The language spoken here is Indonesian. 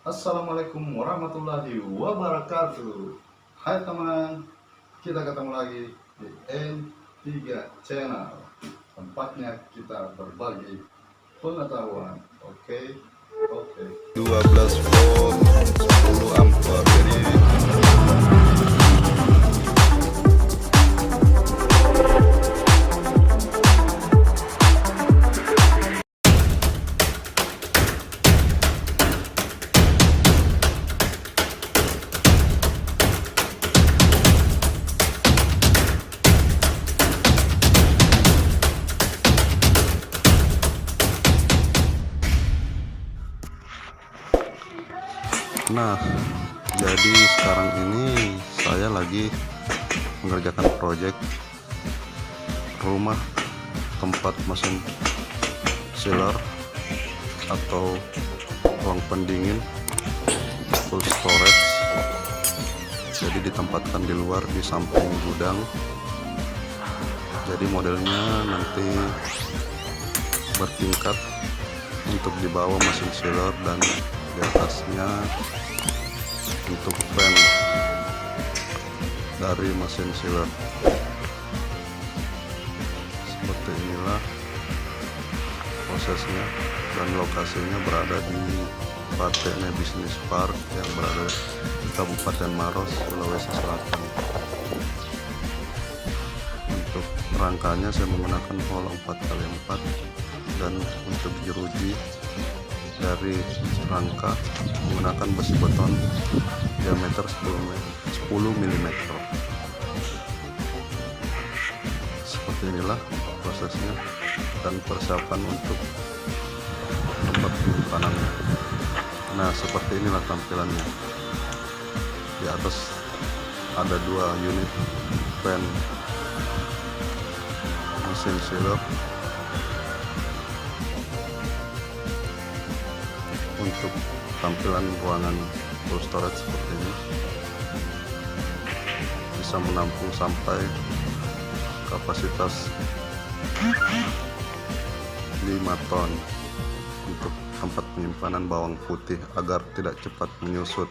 Assalamualaikum warahmatullahi wabarakatuh. Hai teman, kita ketemu lagi di N3 Channel. Tempatnya kita berbagi pengetahuan. Oke. 12 volt 10 ampere. Jadi jadi sekarang ini saya lagi mengerjakan proyek rumah tempat mesin chiller atau ruang pendingin full storage. Jadi ditempatkan di luar di samping gudang. Jadi modelnya nanti bertingkat untuk di bawah mesin chiller dan di atasnya untuk fan dari mesin chiller. Seperti inilah prosesnya, dan lokasinya berada di Partene Business Park yang berada di Kabupaten Maros, Sulawesi Selatan. Untuk rangkanya saya menggunakan hole 4x4, dan untuk jeruji dari rangka menggunakan besi beton diameter 10 mm. Seperti inilah prosesnya dan persiapan untuk tempat penyimpanan. Nah, seperti inilah tampilannya. Di atas ada 2 unit fan mesin chiller. Untuk tampilan ruangan full storage seperti ini, bisa menampung sampai kapasitas 5 ton untuk tempat penyimpanan bawang putih agar tidak cepat menyusut.